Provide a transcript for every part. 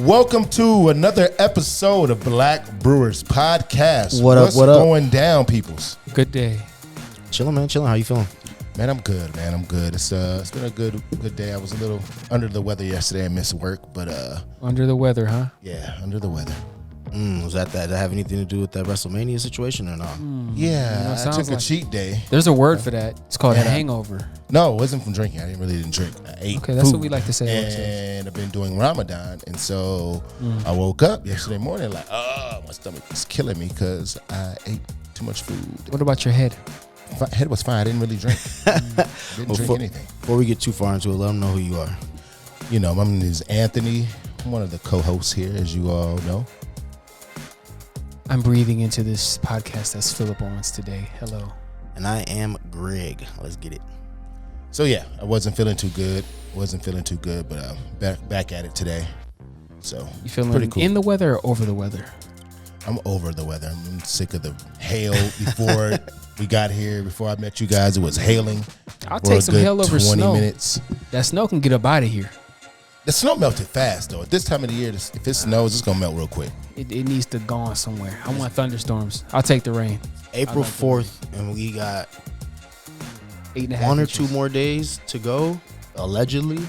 Welcome to another episode of Black Brewers Podcast. What's going down, peoples? Good day. Chilling, man. Chilling. How you feeling? Man, I'm good, man. I'm good. It's been a good day. I was a little under the weather yesterday and missed work, but Under the weather, huh? yeah, under the weather. Was that have anything to do with that WrestleMania situation or not? Yeah, I took a like cheat day. There's a word for that. It's called And, hangover. No, it wasn't from drinking. I didn't drink. I ate Okay, that's food. what we like to say. And I've been doing Ramadan, and so I woke up yesterday morning like, my stomach is killing me because I ate too much food. What about your head? Head was fine. I didn't really drink. Didn't drink anything. Before we get too far into it, let them know who you are. You know, my name is Anthony. I'm one of the co-hosts here, as you all know. I'm breathing into this podcast as Philip Owens today. Hello. And I am Greg. Let's get it. So yeah, I wasn't feeling too good, but I'm back at it today. So You feeling pretty cool. in the weather or over the weather? I'm over the weather. I'm sick of the hail. Before we got here, before I met you guys, it was hailing. I'll for take a some good hail over 20 snow. minutes. That snow can get up out of here. The snow melted fast though. At this time of the year, if it snows, it's gonna melt real quick. It needs to go on somewhere. I want thunderstorms. I'll take the rain. April 4th, and we got 8.5 1 or inches. 2 more days to go, allegedly.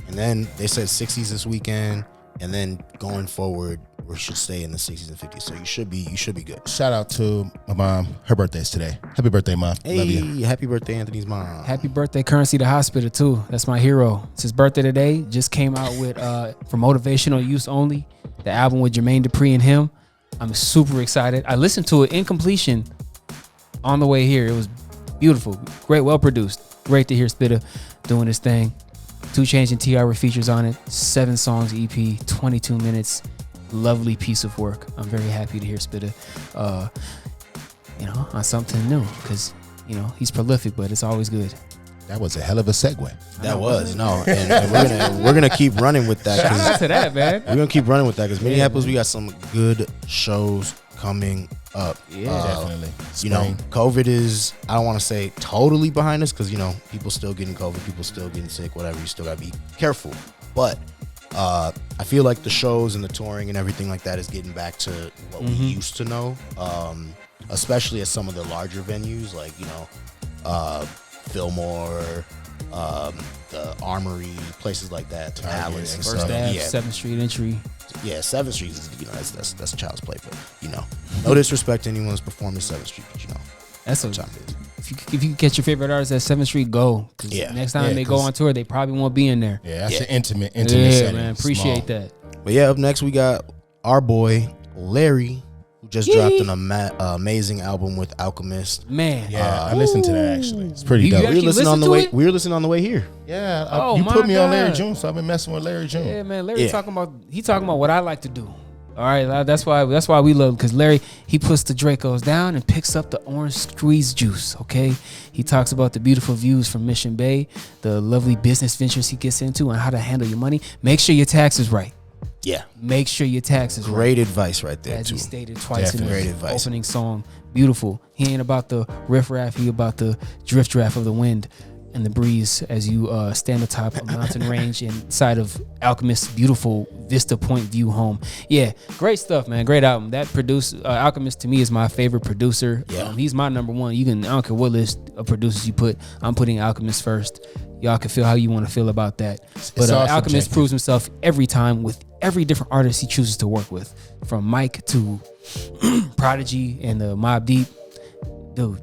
And then they said 60s this weekend, and then going forward, we should stay in the 60s and 50s. So you should be good. Shout out to my mom. Her birthday's today. Happy birthday, Mom. Love you. Hey, happy birthday, Anthony's mom. Happy birthday, Currency the Hospital, too. That's my hero. It's his birthday today. Just came out with, for motivational use only, the album with Jermaine Dupri and him. I'm super excited. I listened to it in completion on the way here. It was beautiful. Great, well produced. Great to hear Spitta doing his thing. 2 Chainz and T.I. were features on it. 7 songs EP, 22 minutes. Lovely piece of work. I'm very happy to hear Spitta, on something new because, he's prolific, but it's always good. That was a hell of a segue. That was and we're gonna keep running with that. Shout out to that, man. We're gonna keep running with that because Minneapolis, we got some good shows coming up. Yeah, Definitely. COVID is, I don't want to say totally behind us because people still getting COVID, people still getting sick, whatever. You still gotta be careful, but I feel like the shows and the touring and everything like that is getting back to what we used to know, especially at some of the larger venues like Fillmore, the Armory, places like that, Alice and First stuff. Ave, 7th Street entry. Yeah, 7th Street is that's child's play, but no disrespect to anyone who's performing 7th Street, but That's what a time it is. if you catch your favorite artist at 7th Street, go. 'Cause Yeah. next time Yeah, they go 'cause- on tour, they probably won't be in there. Yeah, that's an intimate Yeah, setting. man. Appreciate Small. that. But yeah, up next we got our boy Larry, who just dropped an amazing album with Alchemist. Man. Yeah, I listened to that actually. It's pretty You dope. got- We were listening listen on the to way. it? We were listening on the way here. Yeah, Oh, you my put me on Larry God. June, so I've been messing with Larry June. Yeah, man. Larry Yeah. talking about what I like to do. All right, that's why we love, because Larry, he puts the Dracos down and picks up the orange squeeze juice. Okay, he talks about the beautiful views from Mission Bay, the lovely business ventures he gets into, and how to handle your money. Make sure your tax is right. Yeah, Make sure your tax is right. great advice right there As too. he stated twice Definitely in great the advice. opening song. Beautiful. He ain't about the riff-raff. He about the drift draft of the wind and the breeze as you stand atop a mountain range inside of Alchemist's beautiful Vista Point View home. Yeah, great stuff, man. Great album. That Alchemist to me is my favorite producer. Yeah. He's my number one. I don't care what list of producers you put. I'm putting Alchemist first. Y'all can feel how you want to feel about that. But all Alchemist subjective. proves himself every time with every different artist he chooses to work with, from Mike to Prodigy and the Mobb Deep. Dude,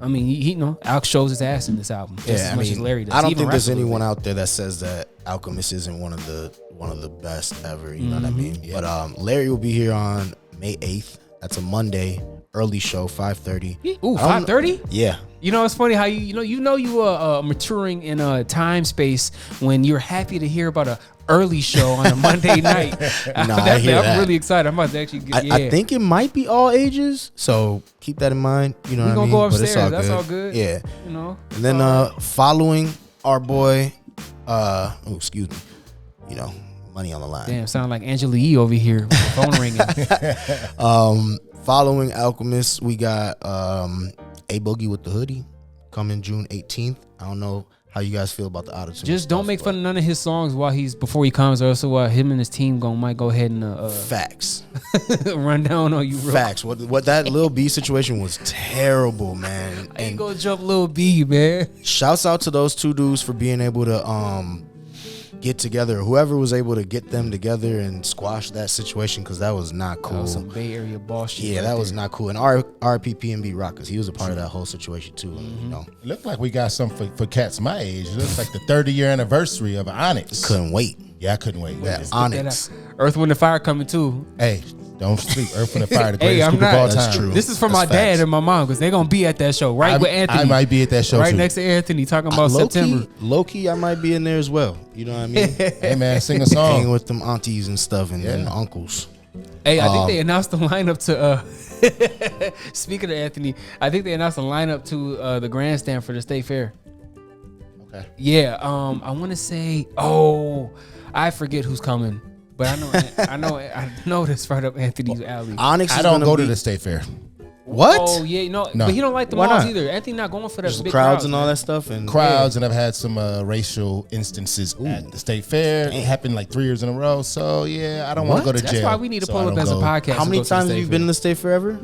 I mean, he Alk shows his ass in this album just as much as Larry does. I don't He even think there's raps a little anyone bit. out there that says that Alchemist isn't one of the best ever. You know what I mean? Yeah. But Larry will be here on May 8th. That's a Monday, early show, 5:30. Ooh, 5:30? Yeah. It's funny how you are maturing in a time space when you're happy to hear about a early show on a Monday night. I hear I'm that. really excited. I'm about to actually get. I think it might be all ages, so keep that in mind. You know we what I gonna mean? go But it's upstairs. That's all good. Yeah. And And then following our boy, excuse me, money on the line. damn, sound like Angela Yee over here with the phone ringing. Following Alchemist, we got A Boogie with the Hoodie coming June 18th. I don't know how you guys feel about the auto-tune. Just don't make fun of none of his songs before he comes, or also him and his team might go ahead and facts run down on you. Facts. What that Lil B situation was terrible, man. I ain't gonna jump Lil B, man. Shouts out to those two dudes for being able to get together. Whoever was able to get them together and squash that situation, because that was not cool. That was some Bay Area boss shit. Yeah, that was not cool. And RPPNB Rock, because he was a part of that whole situation too. You know, It looked like we got something for cats my age. It looks like the 30-year anniversary of Onyx. couldn't wait. Yeah, I couldn't wait. Yeah, That Onyx. Earth, Wind, and Fire coming too. Hey, don't sleep. Earth, Wind, and Fire, the Hey, greatest I'm group of not- all That's time. true. This is for That's my dad facts. and my mom, because they're gonna be at that show with Anthony. I might be at that show right too. next to Anthony, talking about September. Low key, I might be in there as well. You know what I mean? Hey man, sing a Hanging song. with them aunties and stuff and Yeah. uncles. Hey, I think they announced the lineup to. Speaking of Anthony, I think they announced the lineup to the grandstand for the state fair. Okay. Yeah, I want to say. I forget who's coming, but I know that's right up Anthony's alley. Onyx. I is don't gonna go to be- the state fair. What? Oh yeah, No. but he don't like the Why malls not? either. Anthony not going for that Just big crowds and all man. that stuff and Crowds, and I've had some racial instances at the state fair. It happened like 3 years in a row. So yeah, I don't want to go to That's jail. why we need to so pull I up don't as a go. podcast. How to many go to the times have state you been in fair. the state fair ever?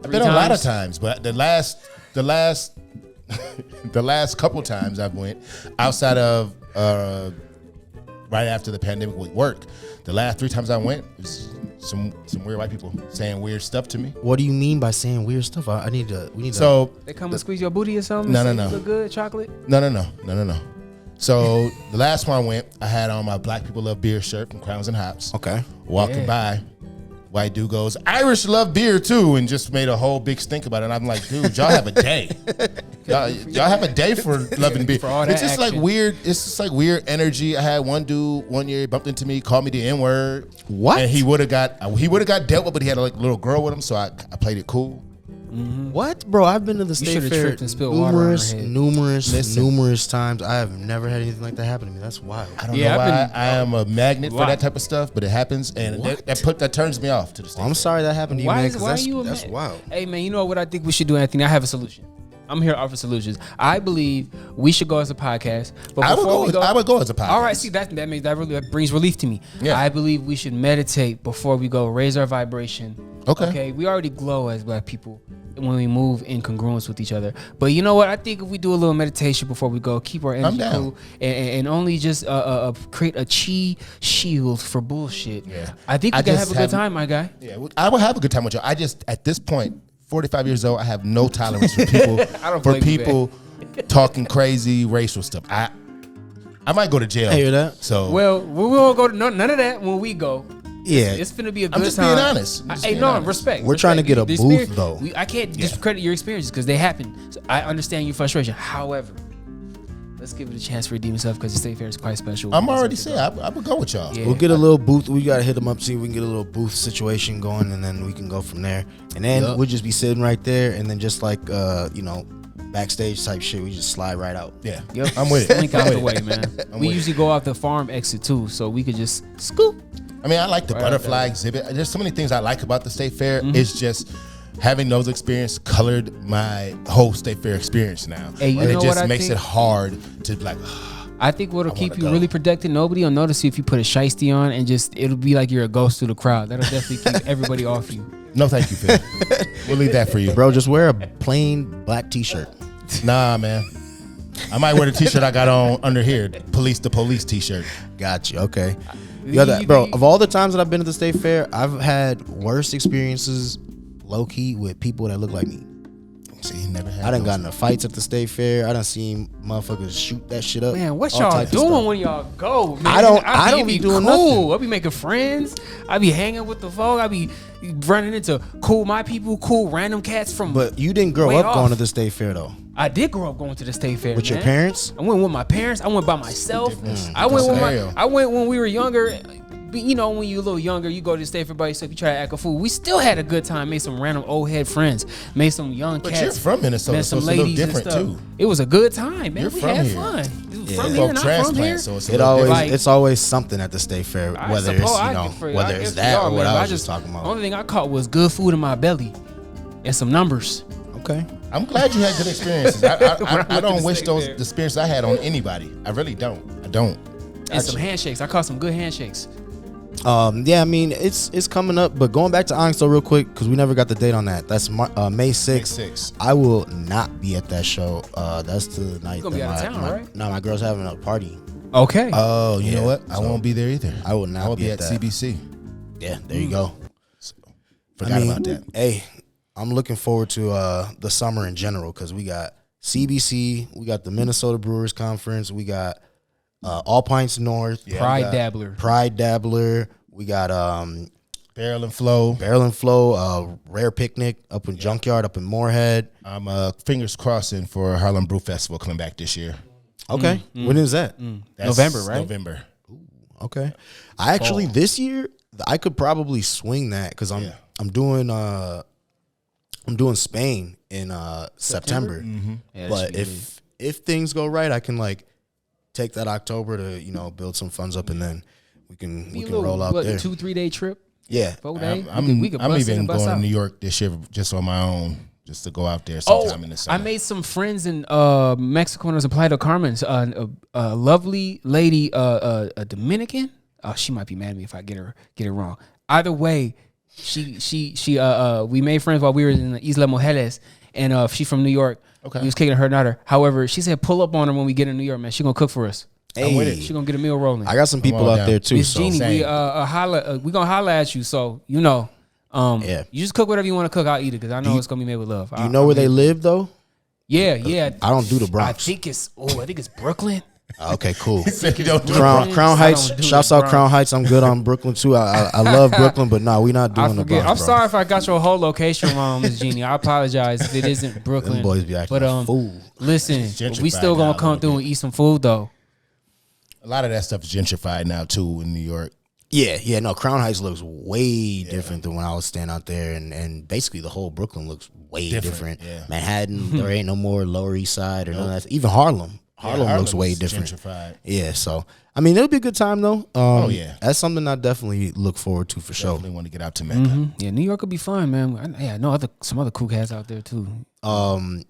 I've been a lot of times? times, but the last the last couple times I've went outside of right after the pandemic with work. The last 3 times I went, it was some weird white people saying weird stuff to me. What do you mean by saying weird stuff? We need to. So They come and squeeze your booty or something? No, Say no, you no. Look good, chocolate? No. So the last one I went, I had on my Black People Love Beer shirt from Crowns and Hops. Okay. Walking Yeah. by, white dude goes, Irish love beer too, and just made a whole big stink about it. And I'm like, dude, y'all have a day. Y'all have a day for loving beer. For all that It's just action. like weird. It's just like weird energy. I had one dude one year bumped into me, called me the N word. What? And he would have got dealt with, but he had a little girl with him, so I played it cool. What, bro? I've been to the state should've fair tripped and spilled water on her head. numerous times. I have never had anything like that happen to me. That's wild. I don't Yeah, know I've why been- I am a magnet for Why? that type of stuff, but it happens, and that turns me off to the state. Well, I'm sorry that happened to you, Why man. is 'cause why are you a that's man? wild. Hey man, you know what I think we should do, Anthony? I have a solution. I'm here to offer solutions. I believe we should go as a podcast. But I would before go. we go, I would go as a podcast. All right, see that really brings relief to me. Yeah. I believe we should meditate before we go. Raise our vibration. Okay. Okay. We already glow as black people when we move in congruence with each other. But you know what? I think if we do a little meditation before we go, keep our energy down. cool, and only just create a chi shield for bullshit. Yeah. I think I we can just have a good haven't- time, my guy. Yeah, I would have a good time with you. I just at this point, 45 years old, I have no tolerance for people I don't blame you, talking crazy racial stuff. I might go to jail. I hear that. So Well, we won't go to none of that when we go. Yeah. It's finna be a good I'm just time. being honest. I'm just Hey, being no, honest. respect. We're trying to get a The booth, experience- though. I can't discredit your experiences because they happen. So I understand your frustration. However, let's give it a chance to redeem itself because the state fair is quite special. I'm We already deserve saying to I would go with y'all. Yeah. We'll get a little booth. We gotta hit them up, see if we can get a little booth situation going, and then we can go from there. And then Yup. we'll just be sitting right there, and then just like backstage type shit, we just slide right out. Yeah, go. Yep. I'm with it. Link out the way, man. I'm We with usually go out the farm exit too, so we could just scoop. I mean, I like the Right butterfly out there. exhibit. There's so many things I like about the state fair. Mm-hmm. It's just having those experiences colored my whole state fair experience now. Hey, you and know it just what I makes think? it hard to be like, I think what'll keep wanna you go. really protected, nobody will notice you if you put a shiesty on and just it'll be like you're a ghost to the crowd. That'll definitely keep everybody off you. no, thank you, Phil. We'll leave that for you. Bro, just wear a plain black t-shirt. Nah, man. I might wear the t-shirt I got on under here, Police the Police t-shirt. Got you. Okay. Bro, of all the times that I've been to the state fair, I've had worse experiences low key with people that look like me. See, he never had I done those. got into fights at the state fair. I done seen motherfuckers shoot that shit up. Man, what all y'all types of doing stuff. when y'all go? Man? I don't be doing cool. nothing. I be making friends. I be hanging with the folk. I be running into cool my people, cool random cats from. But you didn't grow Way up off. going to the state fair though. I did grow up going to the state fair With your man. parents? I went with my parents. I went by myself. Different I went with scenario. I went when we were younger. But you know, when you're a little younger, you go to the state fair by yourself. You try to act a fool. We still had a good time. Made some random old head friends. Made some young But cats. you're from Minnesota, met so some it's a little ladies and different, stuff. too. It was a good time, man. You're we from had here. fun. Yeah. From Both here, not from transplant, here. so it's a It little always different. it's always something at the state fair, whether it's whether it's that or what I was just talking The about. only thing I caught was good food in my belly and some numbers. Okay. I'm glad you had good experiences. I don't wish the experience I had on anybody. I really don't. I don't. And some handshakes. I caught some good handshakes. Yeah, I mean it's coming up, but going back to Onyx though real quick because we never got the date on that. That's May 6th. I will not be at that show. That's the night. You're gonna be out of town, right? No, my girl's having a party. Okay. Oh, you know what? I won't be there either. I will not. I will be at that. CBC. Yeah, there you go. So, forgot about that. Hey, I'm looking forward to the summer in general because we got CBC, we got the Minnesota Brewers Conference, we got All Pints North, Pride Dabbler. We got Barrel and Flow, Rare Picnic up in Junkyard, up in Moorhead. I'm fingers crossing for Harlem Brew Festival coming back this year. Okay, when is that? That's November, right? November. Okay, I actually this year I could probably swing that because I'm doing Spain in September. Mm-hmm. Yeah, But if things go right, I can like take that October to build some funds up and then we can roll out there. 2-3 day trip. Yeah, 4 day. I'm even going to New York this year just on my own, just to go out there sometime in the summer. I made some friends in Mexico when I was in Playa del Carmen. A lovely lady, a Dominican. Oh, she might be mad at me if I get it wrong. Either way, she we made friends while we were in the Isla Mujeres, and she's from New York. Okay. We was kicking her daughter. However, she said pull up on her when we get in New York, man. She gonna cook for us. Hey, She gonna get a meal rolling. I got some people out there too. Miss So Jeannie, we gonna holla at you. So you just cook whatever you want to cook. I'll eat it because I know it's gonna be made with love. Do you know where they live though? Yeah. I don't do the Bronx. I think it's Brooklyn. Okay, cool. Crown Crown Heights. Shouts out Crown Heights. I'm good on Brooklyn too. I love Brooklyn, but no, we not doing the Bronx. I'm sorry if I got your whole location wrong, Miss Jeannie. I apologize if it isn't Brooklyn. Them boys be acting like fool. Listen, we still gonna come through and eat some food though. A lot of that stuff is gentrified now too in New York. Yeah. No, Crown Heights looks way different than when I was staying out there, and basically the whole Brooklyn looks way different. Yeah. Manhattan, there ain't no more Lower East Side or none of that. Even Harlem looks way different. Gentrified. Yeah, so I mean it'll be a good time though. That's something I definitely look forward to for sure. Definitely want to get out to Mecca. Yeah, New York will be fun, man. I know some other cool cats out there too.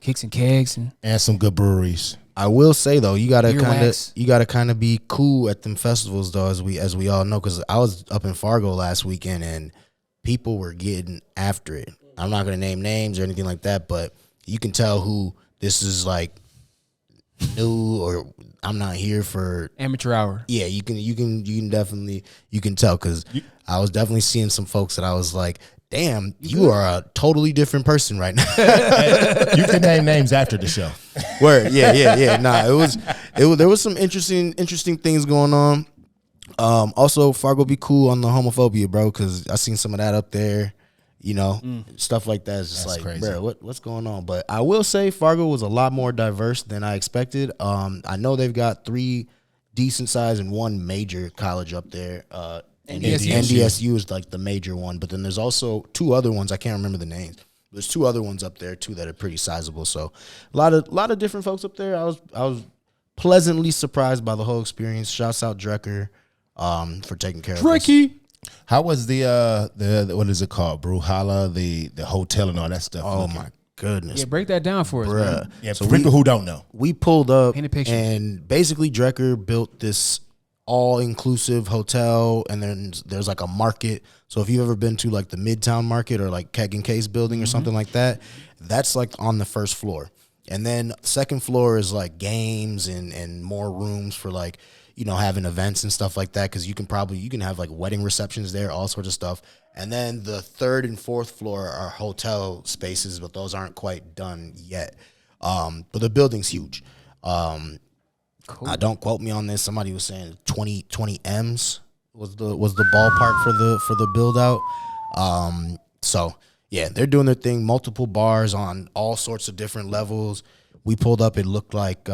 Kicks and Kegs And some good breweries. I will say though, you gotta Earwax. kind of be cool at them festivals though, as we all know, because I was up in Fargo last weekend and people were getting after it. I'm not gonna name names or anything like that, but you can tell who this is like new or I'm not here for amateur hour. Yeah, you can definitely tell because I was definitely seeing some folks that I was like, damn, you are a totally different person right now. You can name names after the show. Word, yeah. Nah, there was some interesting things going on. Also, Fargo be cool on the homophobia, bro, because I seen some of that up there. Stuff like that is just That's like, crazy. bro, what's going on? But I will say Fargo was a lot more diverse than I expected. I know they've got 3 decent size and 1 major college up there. NDSU is like the major one, but then there's also 2 other ones. I can't remember the names. There's 2 other ones up there too that are pretty sizable. So a lot of different folks up there. I was pleasantly surprised by the whole experience. Shouts out Drecker for taking care of us. How was the what is it called? Brewhala, the hotel and all that stuff. Oh looking? my goodness. Yeah, break that down for us, man. Yeah, so for people who don't know. We pulled up Paint a picture. and basically Drecker built this all-inclusive hotel, and then there's like a market. So if you've ever been to like the Midtown Market or like Keg and Case building or something like that, that's like on the first floor. And then second floor is like games and more rooms for like, having events and stuff like that, because you can have like wedding receptions there, all sorts of stuff. And then the 3rd and 4th floor are hotel spaces, but those aren't quite done yet. But the building's huge. Cool. Don't quote me on this. Somebody was saying 20 M's was the ballpark for the build out. So yeah, they're doing their thing. Multiple bars on all sorts of different levels. We pulled up. It looked like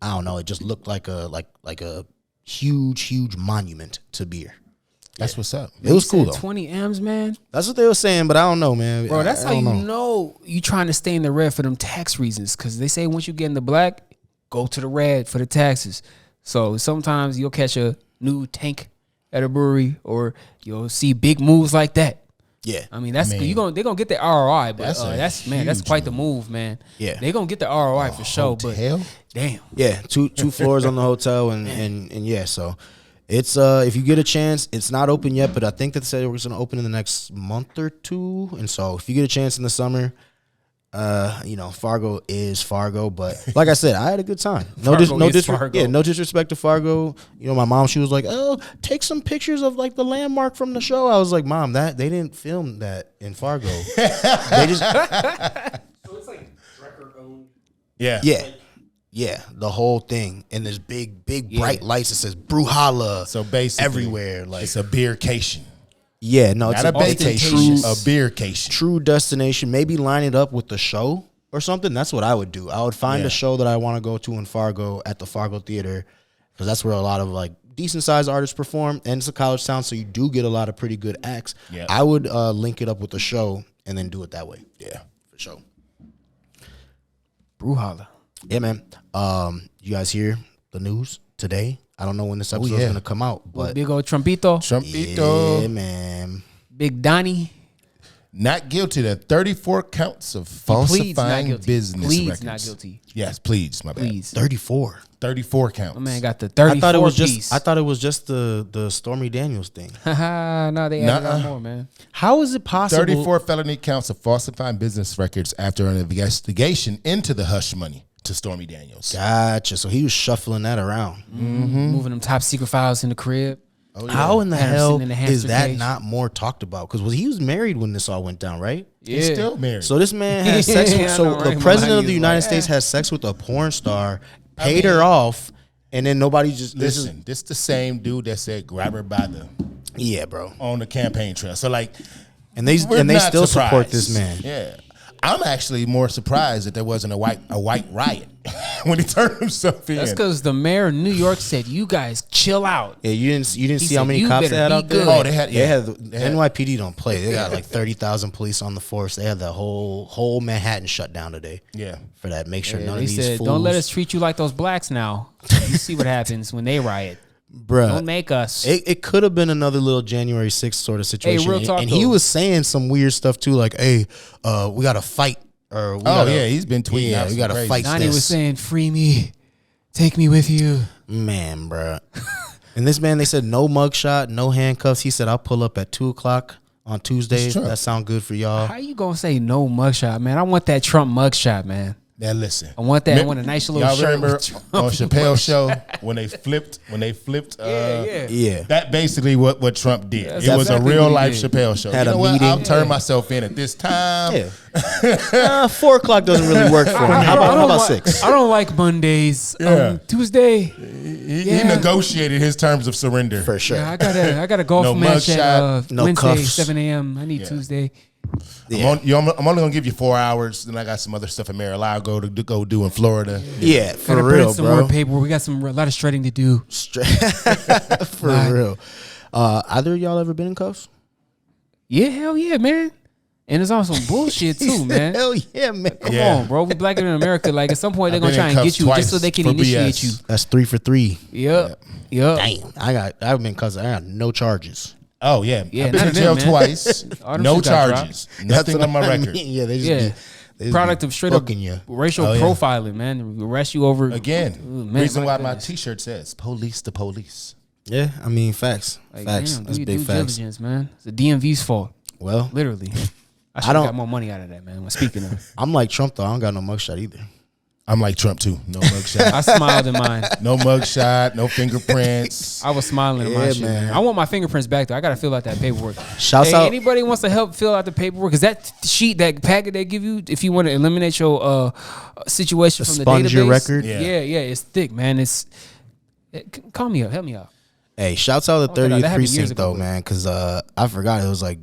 I don't know. It just looked like a huge monument to beer. That's what's up. It was cool though. 20 M's, man. That's what they were saying, but I don't know, man. Bro, that's I how you don't know you trying to stay in the red for them tax reasons. Because they say once you get in the black, go to the red for the taxes. So sometimes you'll catch a new tank at a brewery, or you'll see big moves like that. Yeah. I mean, they're gonna get the ROI, but that's huge quite the move, man. Yeah. They're gonna get the ROI for sure. Hotel? But damn, Yeah, two floors on the hotel, and yeah, so it's if you get a chance, it's not open yet, but I think that they said it was gonna open in the next month or two, and so if you get a chance in the summer, Fargo is Fargo, but like I said, I had a good time. No disrespect to Fargo. My mom, she was like, "Oh, take some pictures of like the landmark from the show." I was like, "Mom, that they didn't film that in Fargo. They just So it's like record owned. Yeah, the whole thing, and there's big bright lights that says Brewholla. So basically, everywhere, like it's a beercation. Yeah, no, Not a vacation, a beercation. True destination. Maybe line it up with the show or something. That's what I would do. I would find a show that I want to go to in Fargo at the Fargo Theater, because that's where a lot of like decent sized artists perform, and it's a college town, so you do get a lot of pretty good acts. Yeah. I would link it up with the show and then do it that way. Yeah, for sure. Brewholla. Yeah, man. You guys hear the news today? I don't know when this episode is going to come out, but Big old Trumpito. yeah, man. Big Donnie. Not guilty to 34 counts of falsifying business Pleads records. not guilty. Yes, pleads. My bad. Please. 34. 34 counts. My man got the 34 I thought it was piece. just the Stormy Daniels thing. No, they added on more, man. How is it possible? 34 felony counts of falsifying business records after an investigation into the hush money to Stormy Daniels. Gotcha. So he was shuffling that around. Moving them top secret files in the crib. Oh, yeah. How in the Had him hell sitting in the hamster is that cage. not more talked about? Because he was married when this all went down, right? He's still married. So this man had sex with, I so know, the right? president of the He's United like, States has sex with a porn star, paid her off, and then nobody just Listen, this the same dude that said grab her by the yeah, bro. on the campaign trail. So like, And they we're not still support surprised. this man. Yeah, I'm actually more surprised that there wasn't a white riot when he turned himself in. That's because the mayor of New York said, "You guys chill out." Yeah, you didn't see He how said, many "You cops they better had be out there? good." Oh, they had NYPD don't play. They got like 30,000 police on the force. They had the whole Manhattan shut down today. Yeah. For that, make sure Yeah, none they of these said, fools. "Don't let us treat you like those blacks now." You see what happens when they riot. Bruh. Don't make us. It could have been another little January 6th sort of situation. real talk, and he though. was saying some weird stuff too, like, "Hey, we got to fight." Or we gotta, he's been tweeting. Yeah, out we some got to crazy fight. Donnie this. was saying, "Free me, take me with you." Man, bruh. And this man, they said no mugshot, no handcuffs. He said, "I'll pull up at 2:00 on Tuesday. Trump. That sound good for y'all." How you gonna say no mugshot, man? I want that Trump mugshot, man. Now listen, I want that. I want a nice little y'all shirt. remember with Trump on Chappelle's show when they flipped? Yeah. That basically what Trump did. That's It was a exactly real what he life did. Chappelle show. Had You a know what? meeting. I'll turn myself in at this time. Yeah. 4:00 doesn't really work for him. How about 6? I don't like Mondays. Yeah. Tuesday. He negotiated his terms of surrender. For sure. Yeah, I got a golf No match at mugshot, no Wednesday, cuffs. 7 a.m. I need Tuesday. Yeah. I'm only gonna give you 4 hours. Then I got some other stuff in Mar-a-Lago to go do in Florida. Yeah, for Gotta put in real, some bro. more paperwork. We got a lot of shredding to do. For real. Either of y'all ever been in cuffs? Yeah, hell yeah, man. And it's on some bullshit too, man. Hell yeah, man. Come Yeah. on, bro. We blacker than America. Like at some point they're I've gonna been try in and get cuffs you just so twice they can for initiate BS. you. That's 3 for 3. Yep. Damn. I've been in cuffs. I got no charges. Oh yeah, Yeah, I've been none in of jail them, man. twice. All them No shit got charges. Nothing on my what I record. mean. Yeah, they just Yeah. they just Product be of straight up booking you. racial Oh, yeah. profiling, man. We arrest you over Again, Ooh, man, reason why my goodness. T-shirt says "Police the Police." Yeah, I mean facts. Like, Facts. damn, That's do big due facts. diligence, man. It's the DMV's fault, Well, literally. I should don't- have got more money out of that, man. Speaking of, I'm like Trump though. I don't got no mugshot either. I'm like Trump too. No mugshot. I smiled in mine. No mugshot. No fingerprints. I was smiling in my Yeah, shit, man. man. I want my fingerprints back though. I gotta fill out that paperwork. Shouts Hey, out. anybody wants to help fill out the paperwork? Because that sheet, that packet they give you, if you want to eliminate your situation from the Sponge database, your record? Yeah, it's thick, man. Call me up, help me out. Hey, shouts out the Oh, that 30th happened years precinct ago, though, but- man, because I forgot it was like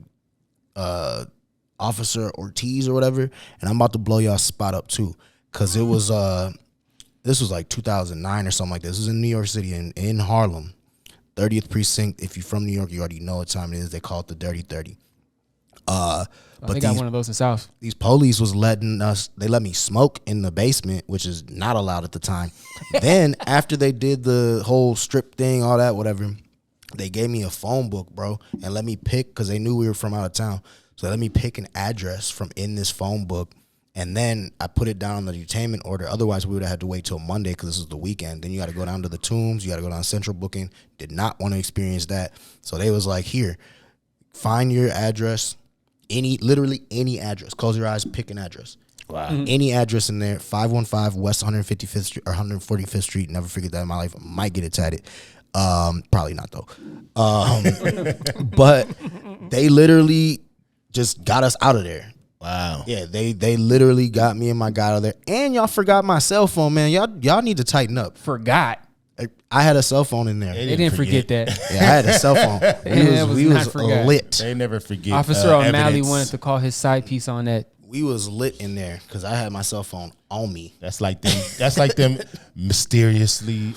Officer Ortiz or whatever, and I'm about to blow y'all spot up too, because it was this was like 2009 or something like this. This was in New York City in Harlem, 30th precinct. If you're from New York, you already know what time it is. They call it the Dirty 30. But But they got these one of those in South. these police was letting us, they let me smoke in the basement, which is not allowed at the time. Then after they did the whole strip thing, all that, whatever, they gave me a phone book, bro, and let me pick because they knew we were from out of town. So let me pick an address from in this phone book, and then I put it down on the detainment order. Otherwise, we would have had to wait till Monday because this is the weekend. Then you got to go down to the Tombs. You got to go down to Central Booking. Did not want to experience that. So they was like, here, find your address, literally any address. Close your eyes, pick an address. Wow. Any address in there, 515 West 155th Street or 145th Street. Never forget that in my life. I might get it tatted. Probably not though. But they literally just got us out of there. Wow. Yeah, they literally got me and my guy out of there. And y'all forgot my cell phone, man. Y'all need to tighten up. Forgot. I had a cell phone in there. They didn't forget that. Yeah, I had a cell phone. We was lit. They never forget. Officer O'Malley evidence. wanted to call his side piece on that. We was lit in there because I had my cell phone on me. That's like them mysteriously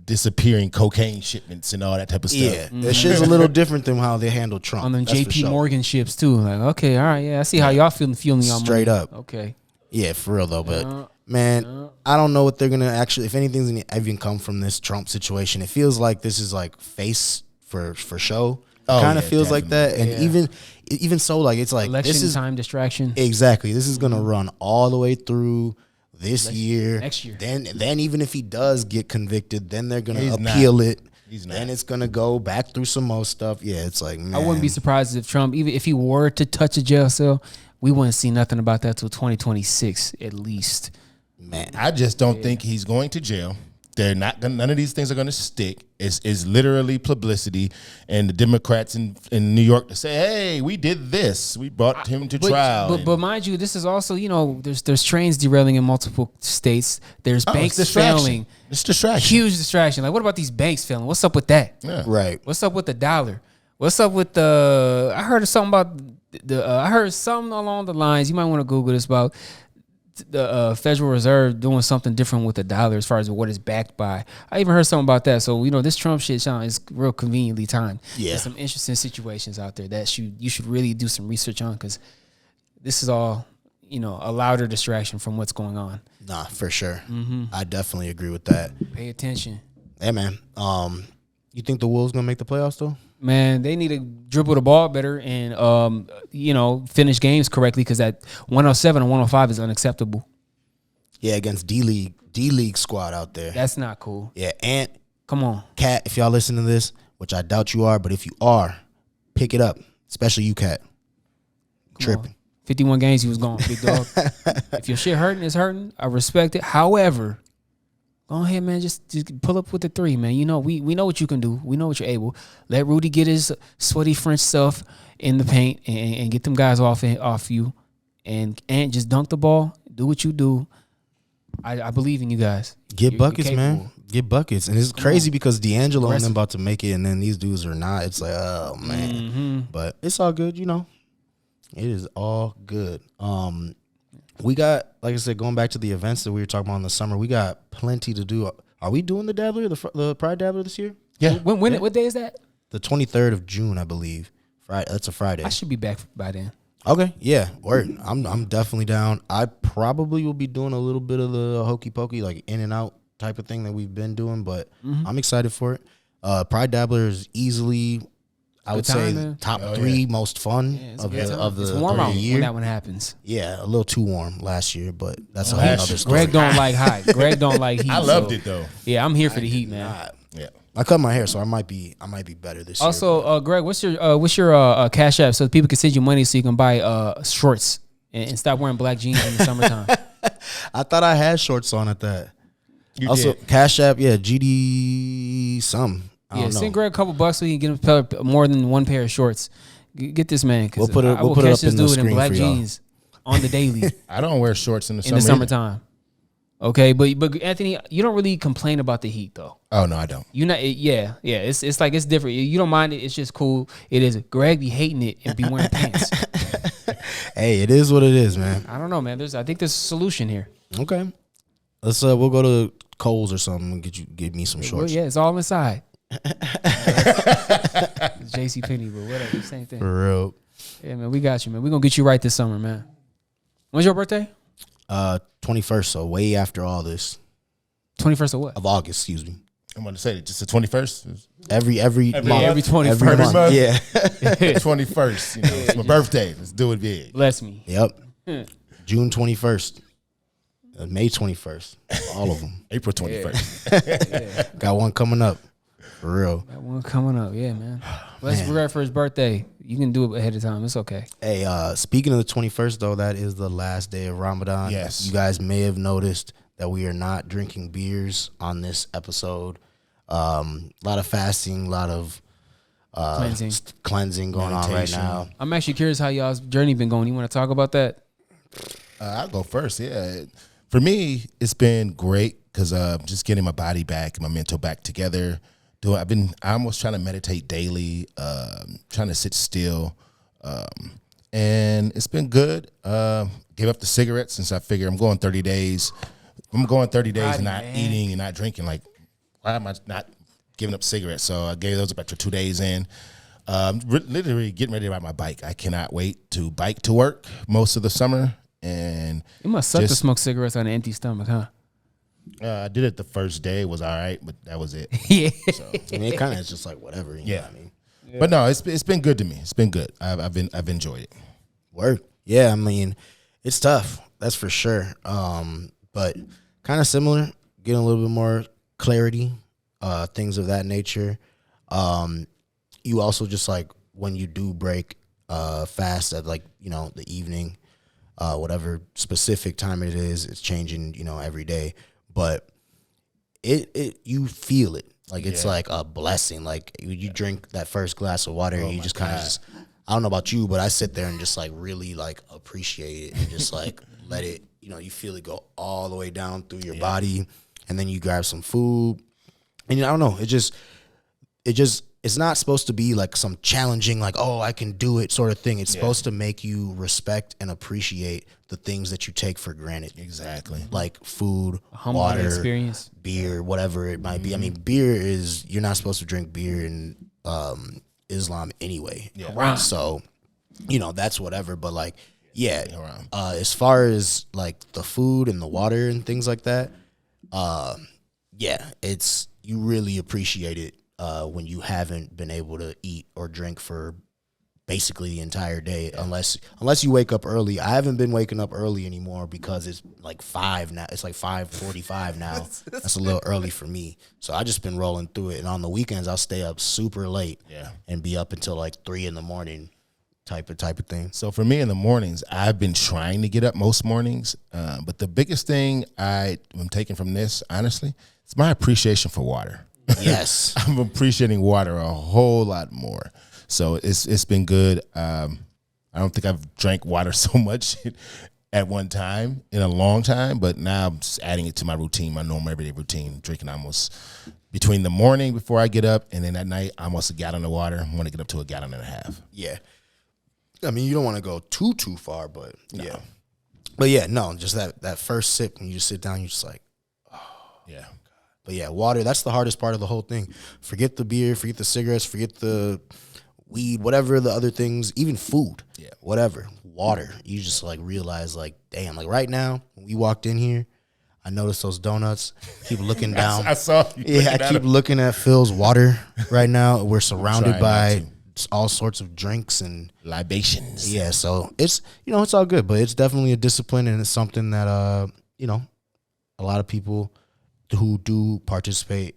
disappearing cocaine shipments and all that type of stuff. Yeah, that shit's a little different than how they handled Trump. On them That's for JP sure. Morgan ships too. Like, okay, all right, yeah, I see how y'all feeling y'all Straight money. up. Okay. Yeah, for real though. But man, I don't know what they're gonna actually. If anything's gonna even come from this Trump situation, it feels like this is like face for show. Oh, Kind of yeah, feels like that, and Yeah. even so, like it's like Election this is time distraction. exactly. This is gonna run all the way through this year. next year. Then even if he does get convicted, then they're gonna He's not. appeal it. He's Then not. it's gonna go back through some more stuff. Yeah, it's like man, I wouldn't be surprised if Trump, even if he were to touch a jail cell, we wouldn't see nothing about that till 2026 at least. man. I just don't think he's going to jail. They're not gonna, none of these things are going to stick. It's literally publicity, and the Democrats in New York to say, "Hey, we did this. We brought him to trial." But mind you, this is also, there's trains derailing in multiple states. There's banks it's distraction. failing. It's distraction. Huge distraction. Like, what about these banks failing? What's up with that? Yeah. Right. What's up with the dollar? What's up with the? I heard something about I heard something along the lines. You might want to Google this about the Federal Reserve doing something different with the dollar as far as what it's backed by. I even heard something about that. So this Trump shit, Sean, is real conveniently timed. Yeah. There's some interesting situations out there that you should really do some research on, because this is all a louder distraction from what's going on. Nah, for sure. I definitely agree with that. Pay attention. Hey man, you think the Wolves gonna make the playoffs though? Man, they need to dribble the ball better and finish games correctly, because that 107 and 105 is unacceptable. Yeah, against D League squad out there. That's not cool. Yeah, Ant, Come on. Cat, if y'all listen to this, which I doubt you are, but if you are, pick it up. Especially you, Cat. Tripping. 51 games he was gone, big dog. If your shit hurting, it's hurting. I respect it. However, go ahead, man. Just pull up with the three, man. We know what you can do. We know what you're able. Let Rudy get his sweaty French stuff in the paint and get them guys off you. And just dunk the ball. Do what you do. I believe in you guys. Get You're buckets, man. capable. Get buckets. And it's crazy because D'Angelo and Aggressive. them about to make it, and then these dudes are not. It's like, oh, man. But it's all good, It is all good. We got, like I said, going back to the events that we were talking about in the summer, we got plenty to do. Are we doing the Dabbler, the Pride Dabbler this year? Yeah. What day is that? The 23rd of June, I believe. Friday. That's a Friday. I should be back by then. Okay, yeah, word. I'm definitely down. I probably will be doing a little bit of the hokey pokey, like in and out type of thing that we've been doing, but I'm excited for it. Pride Dabbler is easily, I would say, time, man. top three most fun It's of a good the time. of the, It's of warm the out year. when that one happens. Yeah, a little too warm last year, but that's a whole Last other year. story. Greg don't like hot. Greg don't like heat. I loved so- it though. Yeah, I'm here for the heat, man. Yeah. I cut my hair, so I might be better this year. Also, Greg, what's your Cash App so people can send you money so you can buy shorts and stop wearing black jeans in the summertime? I thought I had shorts on at that. You Also, did. Cash App, yeah, GD some. I Yeah, don't know. send Greg a couple bucks so he can get him more than one pair of shorts. Get this man. 'Cause We'll put it- I we'll will put it catch up this in the dude in screen black for y'all. jeans on the daily I don't wear shorts in the in summer. the either. summertime. Okay, but Anthony, you don't really complain about the heat though. Oh no, I don't. You know, yeah. It's like it's different. You don't mind it. It's just cool. It is. Greg be hating it and be wearing pants. Hey, it is what it is, man. I don't know, man. I think there's a solution here. Okay. Let's we'll go to Kohl's or something and get me some Well, shorts. yeah, it's all inside. JC Penney, but whatever, same thing. For real. Yeah, man, we got you, man. We're gonna get you right this summer, man. When's your birthday? 21st, so way after all this 21st of what? of August, excuse me. I'm going to say it, just the 21st. Every month. Every 21st. Every month. month. Yeah. 21st. You know, it's my birthday. Let's do it big. Bless me. Yep. June 21st. May 21st. All of them. April 21st. Got one coming up. For real. That one coming up. Yeah, man. Let's regret for his birthday. You can do it ahead of time. It's okay. Hey, speaking of the 21st, though, that is the last day of Ramadan. Yes. You guys may have noticed that we are not drinking beers on this episode. A lot of fasting, a lot of cleansing going on right Meditation. now. I'm actually curious how y'all's journey been going. You want to talk about that? I'll go first. Yeah. For me, it's been great because just getting my body back and my mental back together. I almost trying to meditate daily, trying to sit still. And it's been good. Gave up the cigarettes since I figure I'm going 30 days. I'm going 30 days and not eating and not drinking. Like, why am I not giving up cigarettes? So I gave those up after 2 days in. Literally getting ready to ride my bike. I cannot wait to bike to work most of the summer. And It must suck to smoke cigarettes on an empty stomach, huh? I did it the first day. It was all right, but that was it. Yeah. So, I mean, it kind of is just like whatever. You know what I mean? But no, it's been good to me. It's been good. I've enjoyed it. Work. Yeah, I mean, it's tough. That's for sure. But kind of similar, getting a little bit more clarity, things of that nature. You also just like when you do break fast at like, you know, the evening, whatever specific time it is, it's changing, you know, every day. But it you feel it. Like it's like a blessing. Like you drink that first glass of water and you just kind of just, I don't know about you, but I sit there and just like really like appreciate it and just like let it, you know, you feel it go all the way down through your body, and then you grab some food. And I don't know, it's not supposed to be like some challenging, like, oh, I can do it sort of thing. It's supposed to make you respect and appreciate the things that you take for granted. Exactly. Like food, Humble water, experience. beer, whatever it might be. I mean, beer is, you're not supposed to drink beer in Islam anyway. Yeah. So, you know, that's whatever. But like, as far as like the food and the water and things like that, it's, you really appreciate it when you haven't been able to eat or drink for basically the entire day, unless you wake up early. I haven't been waking up early anymore because it's like 5 now. It's like 5:45 now. That's a little early for me. So I just been rolling through it. And on the weekends, I'll stay up super late and be up until like 3 a.m. type of thing. So for me in the mornings, I've been trying to get up most mornings. But the biggest thing I'm taking from this, honestly, it's my appreciation for water. Yes. I'm appreciating water a whole lot more. So it's been good. I don't think I've drank water so much at one time in a long time, but now I'm just adding it to my routine, my normal everyday routine, drinking almost between the morning before I get up and then at night, almost a gallon of water. I want to get up to 1.5 gallons. Yeah. I mean, you don't want to go too far, but yeah. But yeah, no, just that first sip when you just sit down, you're just like, Yeah. but yeah, water, that's the hardest part of the whole thing. Forget the beer, forget the cigarettes, forget the weed, whatever the other things, even food, whatever, water. You just like realize like, damn, like right now, when we walked in here, I noticed those donuts. Keep looking down. I saw you. Yeah, I keep looking at Phil's water right now. We're surrounded by all sorts of drinks and libations. Yeah, so it's, you know, it's all good, but it's definitely a discipline, and it's something that you know, a lot of people who do participate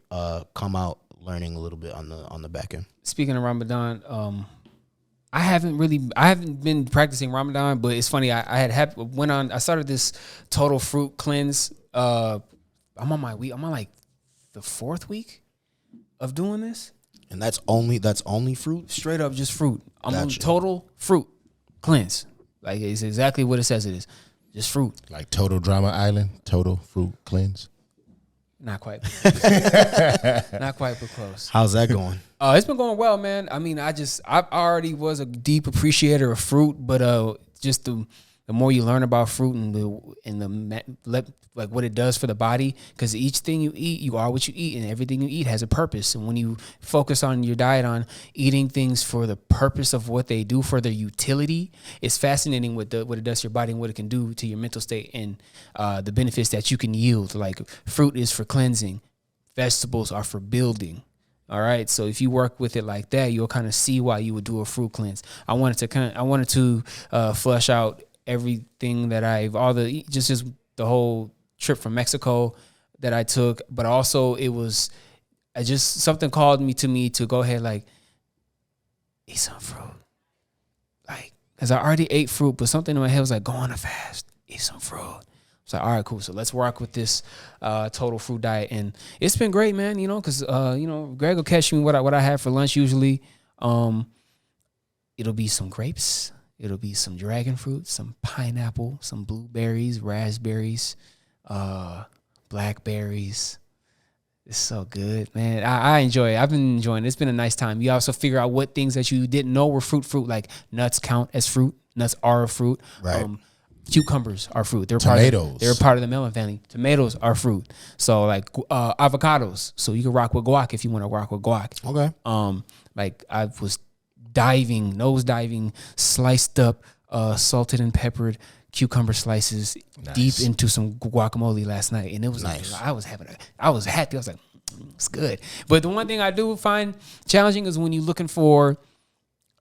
come out learning a little bit on the back end. Speaking of Ramadan, I haven't been practicing Ramadan, but it's funny. I started this total fruit cleanse. I'm on like the 4th week of doing this. And that's only fruit? Straight up just fruit. I'm on total fruit cleanse. Like it's exactly what it says it is. Just fruit. Like Total Drama Island, total fruit cleanse. Not quite. Not quite, but close. How's that going? It's been going well, man. I mean, I already was a deep appreciator of fruit, but just the more you learn about fruit and like what it does for the body, because each thing you eat, you are what you eat, and everything you eat has a purpose. And when you focus on your diet on eating things for the purpose of what they do, for their utility, it's fascinating what it does to your body and what it can do to your mental state and the benefits that you can yield. Like fruit is for cleansing, vegetables are for building. All right, so if you work with it like that, you'll kind of see why you would do a fruit cleanse. I wanted to flush out everything that just the whole trip from Mexico that I took, but also something called me to go ahead, like, eat some fruit. Like, because I already ate fruit, but something in my head was like, go on a fast, eat some fruit. It's like, all right, cool. So let's rock with this total fruit diet. And it's been great, man, because, Greg will catch me what I have for lunch usually. It'll be some grapes. It'll be some dragon fruit, some pineapple, some blueberries, raspberries, blackberries. It's so good, man. I enjoy it. I've been enjoying it. It's been a nice time. You also figure out what things that you didn't know were fruit, like nuts count as fruit. Nuts are a fruit. Right. Cucumbers are fruit. Tomatoes. They're part of the melon family. Tomatoes are fruit. So like avocados. So you can rock with guac if you want to rock with guac. Okay. Like I was nose diving, sliced up, salted and peppered cucumber slices deep into some guacamole last night, and it was nice. Like, I was happy. I was like, it's good. But the one thing I do find challenging is when you're looking for,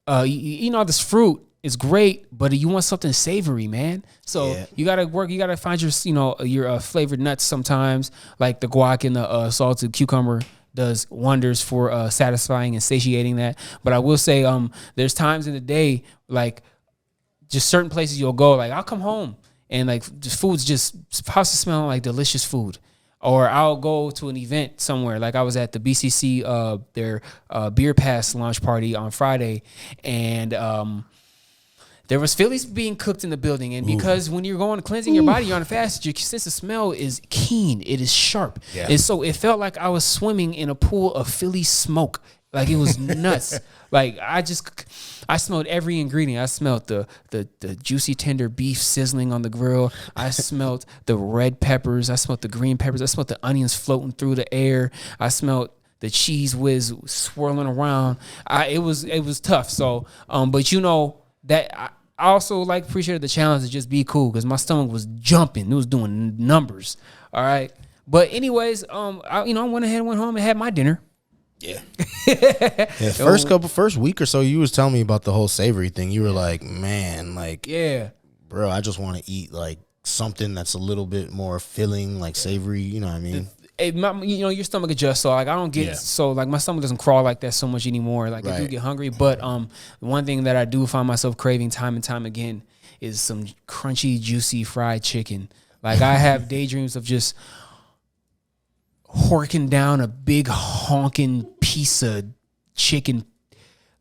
this fruit is great, but you want something savory, man. So you gotta find your flavored nuts sometimes, like the guac and the salted cucumber does wonders for satisfying and satiating that. But I will say, there's times in the day, like just certain places you'll go, like I'll come home and like the food's just supposed to smell like delicious food. Or I'll go to an event somewhere. Like I was at the BCC, their Beer Pass launch party on Friday, and there was Phillies being cooked in the building. And because when you're going to cleansing your body, you're on a fast, your sense of smell is keen. It is sharp. Yeah. And so it felt like I was swimming in a pool of Philly smoke. Like it was nuts. Like I smelled every ingredient. I smelled the juicy tender beef sizzling on the grill. I smelled the red peppers. I smelled the green peppers. I smelled the onions floating through the air. I smelled the cheese whiz swirling around. It was tough. So, but that I also appreciated the challenge to just be cool because my stomach was jumping. It was doing numbers. All right. But anyways, I went ahead and went home and had my dinner. Yeah. First week or so, you was telling me about the whole savory thing. You were like, man, bro, I just want to eat like something that's a little bit more filling, like savory. You know what I mean? Your stomach adjusts, so like I don't get so like my stomach doesn't crawl like that so much anymore. Like I do get hungry, but one thing that I do find myself craving time and time again is some crunchy, juicy fried chicken. Like I have daydreams of just horking down a big honking piece of chicken,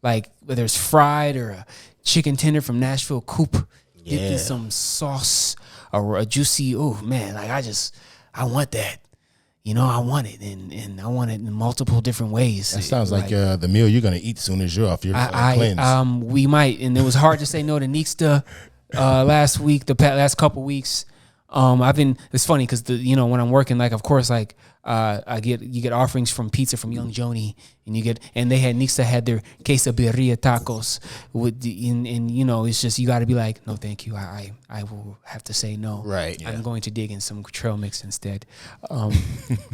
like whether it's fried or a chicken tender from Nashville Coop, dipped in some sauce or a juicy. Oh man, like I want that. I want it, and I want it in multiple different ways. That sounds like the meal you're gonna eat soon as you're off your cleanse. We might, and it was hard to say no to Nixta last week. The last couple weeks, It's funny because when I'm working, like of course, like you get offerings from pizza from Young Joni, and they had Nixta had their quesabirria tacos it's just you got to be like, no, thank you, I will have to say no. Right. I'm going to dig in some trail mix instead.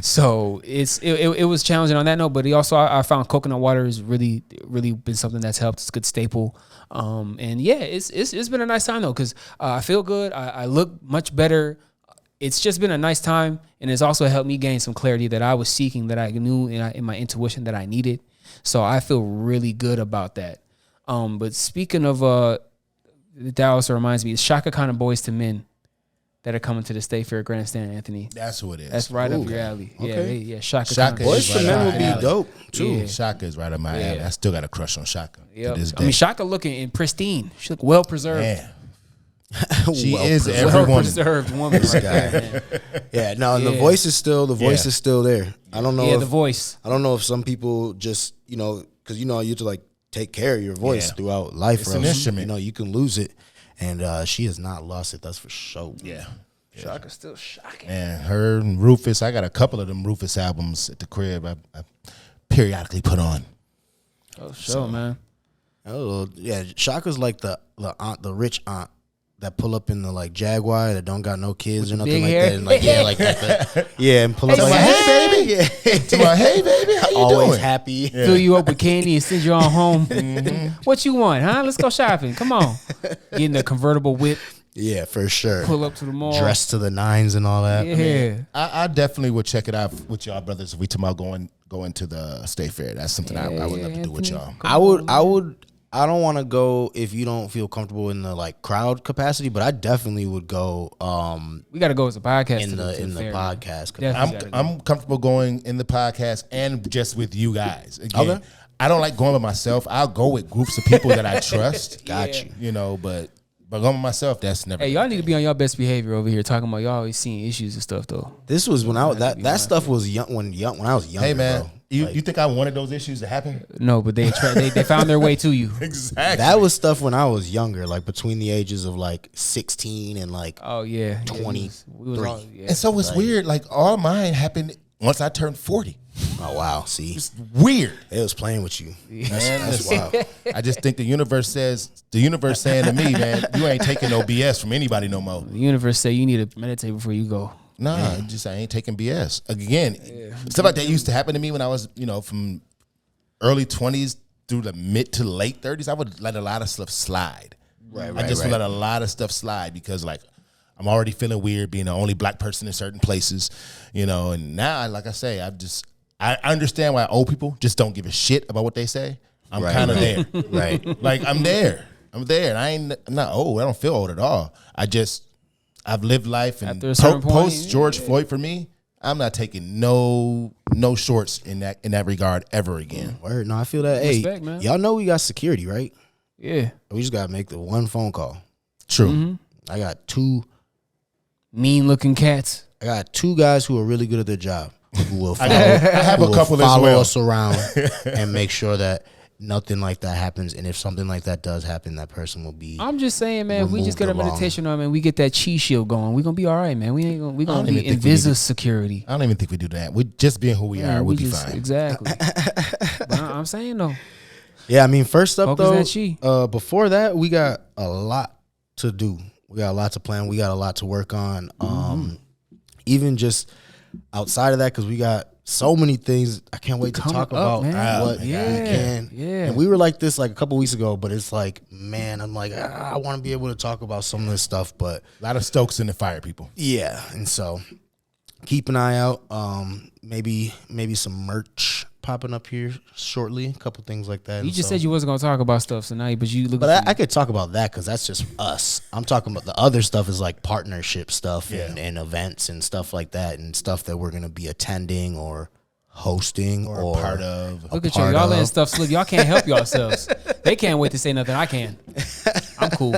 So it was challenging on that note, but I found coconut water has really really been something that's helped. It's a good staple. It's been a nice time though because I feel good. I look much better. It's just been a nice time, and it's also helped me gain some clarity that I was seeking, that I knew in my intuition that I needed. So I feel really good about that. But speaking of, that also reminds me, it's Shaka Khan and Boys to Men that are coming to the State Fair Grandstand, Anthony. That's who it is. That's right up your alley. Okay. Yeah, Shaka Khan. Boys to Men would be dope too. Yeah. Shaka is right up my alley. I still got a crush on Shaka to this day. Shaka looking pristine. She look well preserved. Man. She is every woman. Well-preserved woman right there, man. Yeah, no, and the voice is still there. I don't know the voice. I don't know if some people just, because you have to like take care of your voice throughout life. It's an instrument. You can lose it, and she has not lost it. That's for sure. Yeah. Shaka's still shocking. And her and Rufus, I got a couple of them Rufus albums at the crib I periodically put on. Oh, sure, man. Oh, yeah. Shaka's like the aunt, the rich aunt that pull up in the like Jaguar that don't got no kids or nothing like hair. that, and like like that. Yeah, and pull up Hey, like, hey baby, hey, Yeah. to my hey baby, how you Always doing? happy. Fill you up with candy and send you on home. What you want, huh? Let's go shopping. Come on. Get in the convertible whip. Yeah, for sure. Pull up to the mall. Dressed to the nines and all that. Yeah. I definitely would check it out with y'all brothers if we talking about going to the state fair. That's something I would love to do with y'all. I don't want to go if you don't feel comfortable in the like crowd capacity, but I definitely would go We got to go as a podcast in the fair, podcast. Definitely. I'm comfortable going in the podcast and just with you guys. Again, Okay. I don't like going by myself. I'll go with groups of people that I trust. Got you. You know, but going by myself, that's never. Hey, y'all need to be on y'all best behavior over here talking about y'all always seeing issues and stuff though. This was when that stuff was young when I was younger. Hey man, bro. you think I wanted those issues to happen? No, but they found their way to you. Exactly. That was stuff when I was younger, like between the ages of like 16 and like Oh yeah, 23. And so it's weird. Like all mine happened once I turned 40. Oh wow, see, It's weird. it was playing with you. Man, That's wild. I just think the universe saying to me, man, you ain't taking no BS from anybody no more. The universe say you need to meditate before you go. Nah, I ain't taking BS. Again, stuff like that used to happen to me when I was, from early 20s through the mid to late 30s. I would let a lot of stuff slide. Right, I just would let a lot of stuff slide because, like, I'm already feeling weird being the only black person in certain places, and now, like I say, I understand why old people just don't give a shit about what they say. I'm kind of there. Right. Like, I'm there. And I'm not old. I don't feel old at all. I've lived life, and After a certain point, post George Floyd for me, I'm not taking no shorts in that regard ever again. Word. No, I feel that. Respect, Hey, man. y'all know we got security, right? Yeah, We just gotta make the one phone call. True. I got two mean looking cats. guys who are really good at their job. Who will follow, I have who a will couple as follow well. us around and make sure that nothing like that happens. And if something like that does happen, that person will be. I'm just saying, man. If we just Removed get a along. meditation on, man, we get that chi shield going. We gonna be all right, man. We don't gonna even be think we need invisible to- security. I don't even think we do that. We just being who we are, we'll be just, fine. Exactly. But I'm saying though, Yeah, I mean, first up Focus that though, before that, we got a lot to do. We got a lot to plan. We got a lot to work on. Even just outside of that, because we got so many things. I can't wait to Coming talk up, about man. what we can. Yeah. And we were like this like a couple weeks ago, but it's like, man, I'm like, I want to be able to talk about some of this stuff, but A lot of Stokes in the fire, people. yeah. And so keep an eye out. Maybe some merch popping up here shortly. A couple things like that. you And just so- said you wasn't gonna talk about stuff, so now, but you look. But I could talk about that because that's just us. I'm talking about the other stuff is like partnership stuff and events and stuff like that and stuff that we're going to be attending or hosting or part of. Look at you, part y'all of. letting stuff slip. Y'all can't help yourselves. They can't wait to say nothing. I can. I'm cool.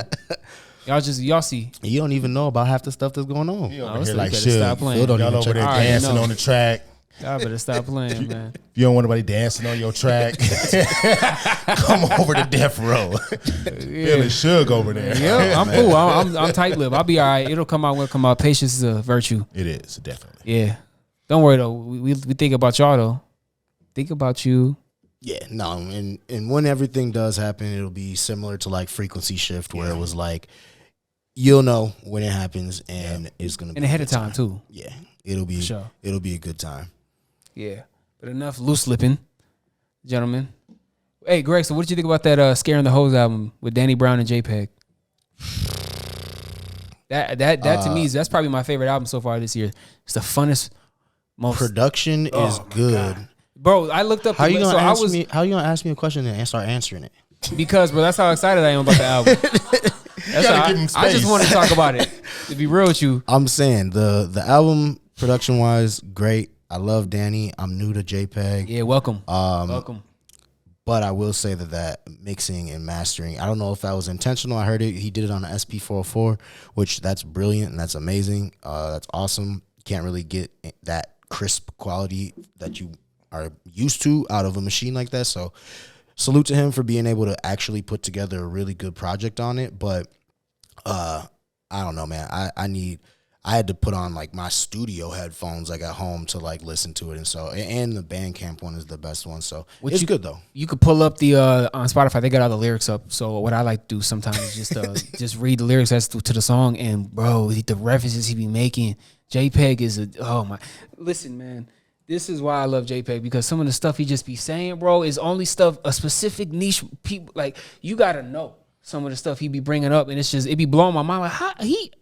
Y'all see. You don't even know about half the stuff that's going on. You Oh, over so here you like better shit. stop playing. Phil don't Y'all even over check. there I already dancing know. on the track. Y'all better stop playing, man. You don't want nobody dancing on your track. Come over to death row. Feeling Suge over there. Yeah, I'm cool. I'm tight lip. I'll be all right. It'll come out when it come out. Patience is a virtue. It is, definitely. Yeah. Don't worry though. We think about y'all though. Think about you. Yeah, no, and when everything does happen, it'll be similar to like Frequency Shift, where it was like you'll know when it happens, and it's gonna be And ahead a of good time too. Yeah, it'll be Sure. it'll be a good time. Yeah. But enough loose lipping, gentlemen. Hey Greg, so what did you think about that Scaring the Hose album with Danny Brown and JPEG? That to me that's probably my favorite album so far this year. It's the funnest, most Production is good. bro. I looked up. How you so gonna I ask was me? How you gonna ask me a question and start answering it? because bro, that's how excited I am about the album. That's gotta how give him I just space. want to talk about it. To be real with you, I'm saying the album production wise, great. I love Danny. I'm new to JPEG. yeah. Welcome, welcome. But I will say that mixing and mastering, I don't know if that was intentional. I heard he did it on the SP404, which that's brilliant and that's amazing. That's awesome. Can't really get that crisp quality that you are used to out of a machine like that. So salute to him for being able to actually put together a really good project on it. But I don't know, man. I had to put on like my studio headphones like at home to like listen to it, and so and the Bandcamp one is the best one. So it's good though. You could pull up the on Spotify. They got all the lyrics up. So what I like to do sometimes is just read the lyrics as to the song. And bro, the references he be making. JPEG is oh my. Listen, man. This is why I love JPEG, because some of the stuff he just be saying, bro, is only stuff a specific niche people like. You gotta know some of the stuff he be bringing up, and it be blowing my mind. Like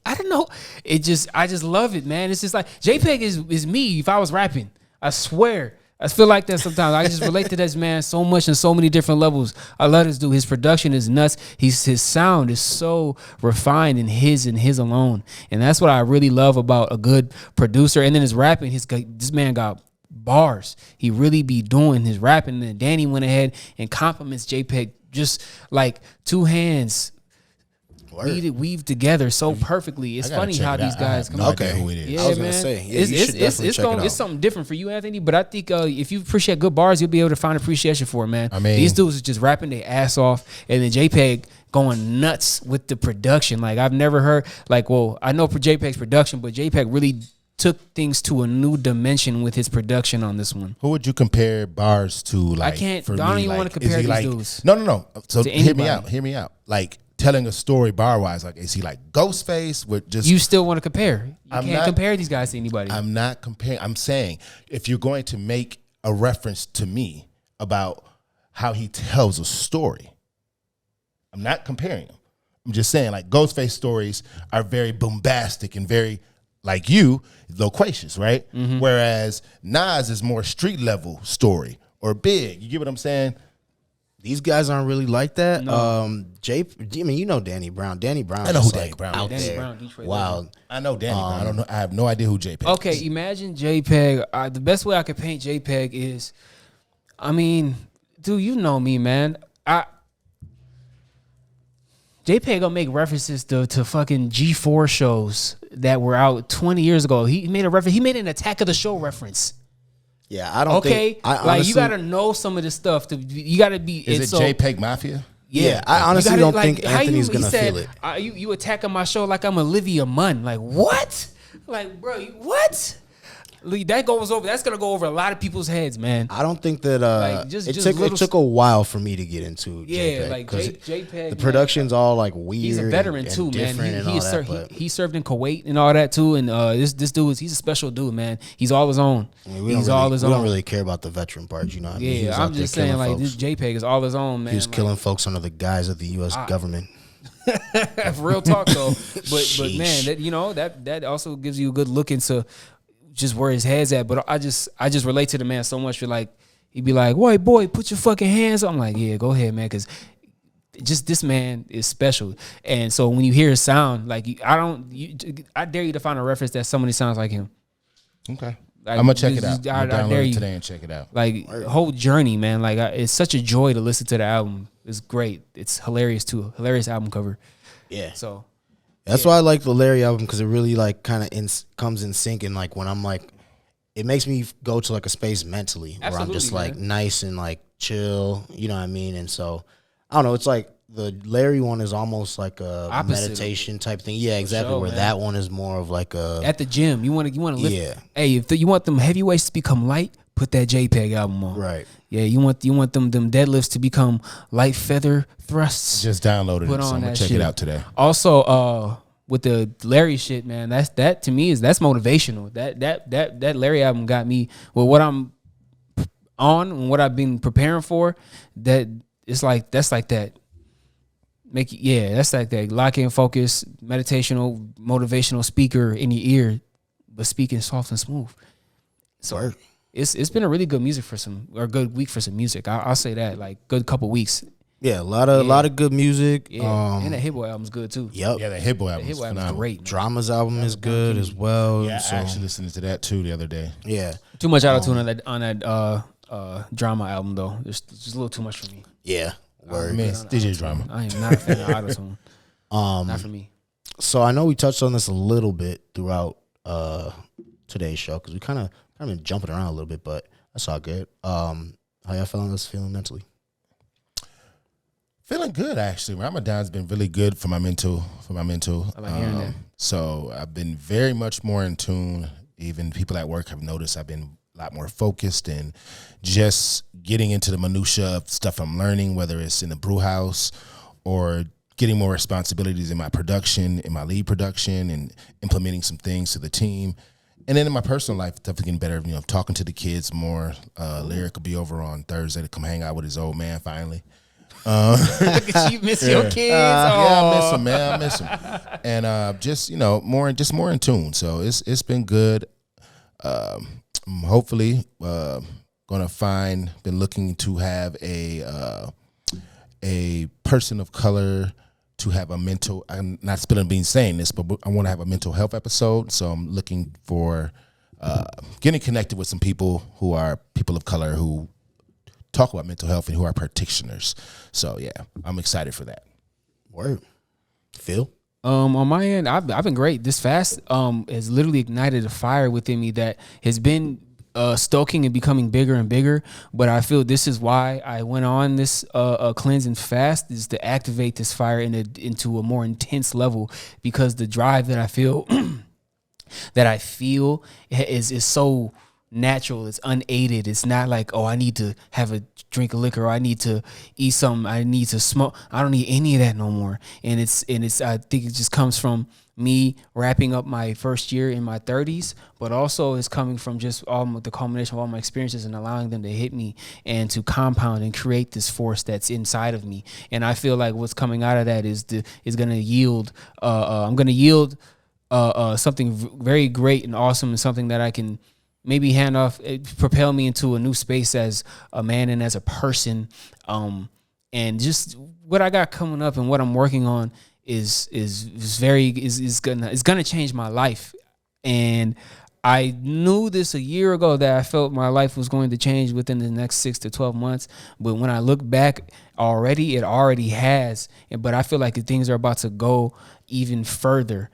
I don't know. I just love it, man. It's just like JPEG is me if I was rapping. I swear. I feel like that sometimes. I just relate to this man so much in so many different levels. I love this dude. His production is nuts. His sound is so refined and his alone. And that's what I really love about a good producer. And then his rapping, this man got bars. He really be doing his rapping. And then Danny went ahead and compliments JPEG just like two hands weave together so perfectly. It's funny how these guys come. Okay, who it is. I was gonna say, yeah, you should definitely check it out. It's something different for you, Anthony. But I think if you appreciate good bars, you'll be able to find appreciation for it, man. I mean, these dudes are just rapping their ass off, and then JPEG going nuts with the production. Like I've never heard. Like, well, I know for JPEG's production, but JPEG really took things to a new dimension with his production on this one. Who would you compare bars to? Like, I can't. I don't even want to compare these dudes. No. So hear me out. Like, telling a story bar wise, like, is he like Ghostface with just? You still want to compare? You can't compare these guys to anybody. I'm not comparing. I'm saying if you're going to make a reference to me about how he tells a story, I'm not comparing him. I'm just saying like Ghostface stories are very bombastic and very like loquacious, right? Mm-hmm. Whereas Nas is more street level story or big. You get what I'm saying? These guys aren't really like that. No. I mean, you know Danny Brown. Danny Brown. I know who Danny Brown out is. there. Brown, Detroit Wild. I know Danny Brown. I don't know. I have no idea who JPEG Okay, is. imagine JPEG. The best way I could paint JPEG is, I mean, dude, you know me, man. JPEG gonna make references to fucking G4 shows that were out 20 years ago. He made a reference. He made an Attack of the Show reference. Yeah, I don't think. Honestly, you gotta know some of this stuff. You gotta be. Is it JPEG Mafia? Yeah, I honestly don't think Anthony's gonna feel it. You attacking my show like I'm Olivia Munn. Like what? Like bro, what? That goes over. That's gonna go over a lot of people's heads, man. I don't think that. It took a while for me to get into. Yeah, JPEG, like JPEG. The production's all like weird. He's a veteran too, man. He served in Kuwait and all that too. And this dude, he's a special dude, man. He's all his own. I mean, we don't really care about the veteran part, you know what I mean? Yeah, I'm just saying, like this JPEG is all his own, man. He was killing folks under the guise of the U.S. government. Real talk though, but man, that also gives you a good look into just where his head's at. But I just relate to the man so much. You're like, he'd be like, "White boy, put your fucking hands up." I'm like, yeah, go ahead, man, because just this man is special. And so when you hear his sound, like I dare you to find a reference that somebody sounds like him. Okay. Like, I'm gonna check it out. I download it today and check it out. Like whole journey, man. Like it's such a joy to listen to the album. It's great. It's hilarious too. Hilarious album cover. Yeah. So that's why I like the Larry album, because it really like kind of comes in sync, and like when I'm like, it makes me go to like a space mentally where I'm just like nice and like chill. You know what I mean? And so I don't know. It's like the Larry one is almost like a opposite meditation type thing. Yeah, exactly. Where that one is more of like a at the gym. You want to lift. Yeah. Hey, if you want them heavyweights to become light, put that JPEG album on. Right. Yeah. You want them deadlifts to become light feather thrusts. Just downloaded it. So I'm gonna check it out today. Also, with the Larry shit, man, that to me that's motivational. That Larry album got me with what I'm on and what I've been preparing for. That's like that. That's like that lock in, focus, meditational, motivational speaker in your ear, but speaking soft and smooth. So it's been a really good good week for some music. I'll say that, like good couple weeks. Yeah, a lot of good music. Yeah, and that Hit Boy album's good too. Yep. Yeah, that Hit Boy album is great. Man. Drama's album is good as well. Yeah, I actually listened to that too the other day. Yeah. Too much auto-tune on that Drama album though. Just a little too much for me. Yeah. Word. Man, DJ Drama. I am not a fan of auto-tune. Not for me. So I know we touched on this a little bit throughout today's show, because we kind of been jumping around a little bit, but that's all good. How y'all feeling mentally? Feeling good, actually. Ramadan's been really good for my mental. I like hearing that. So I've been very much more in tune. Even people at work have noticed I've been a lot more focused and just getting into the minutia of stuff I'm learning, whether it's in the brew house or getting more responsibilities in my production, in my lead production, and implementing some things to the team. And then in my personal life, definitely getting better. You know, talking to the kids more. Lyric will be over on Thursday to come hang out with his old man finally. Look at you, miss your kids. Yeah, I miss him, man. I miss him. And just more in tune. So it's been good. Hopefully, been looking to have a person of color to have a mental. I'm not spilling beans saying this, but I want to have a mental health episode. So I'm looking for getting connected with some people who are people of color who talk about mental health and who are practitioners. So yeah, I'm excited for that. Word. Phill? On my end, I've been great. This fast has literally ignited a fire within me that has been stoking and becoming bigger and bigger. But I feel this is why I went on this cleansing fast, is to activate this fire into a more intense level, because the drive that I feel is so natural. It's unaided. It's not like, oh, I need to have a drink of liquor, or I need to eat something, I need to smoke. I don't need any of that no more. And it's I think it just comes from me wrapping up my first year in my 30s, but also it's coming from just the culmination of all my experiences and allowing them to hit me and to compound and create this force that's inside of me. And I feel like what's coming out of that is going to yield. I'm going to yield something very great and awesome, and something that I can maybe hand off, propel me into a new space as a man and as a person. And just what I got coming up and what I'm working on is gonna change my life. And I knew this a year ago, that I felt my life was going to change within the next 6 to 12 months. But when I look back it already has. But I feel like the things are about to go even further.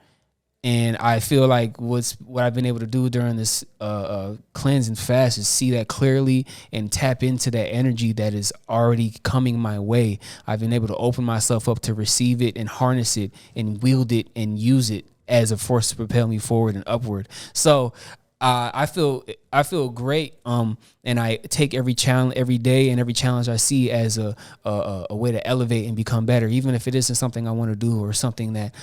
And I feel like what I've been able to do during this cleanse and fast is see that clearly and tap into that energy that is already coming my way. I've been able to open myself up to receive it and harness it and wield it and use it as a force to propel me forward and upward. So I feel great. And I take every challenge every day and every challenge I see as a way to elevate and become better, even if it isn't something I want to do or something that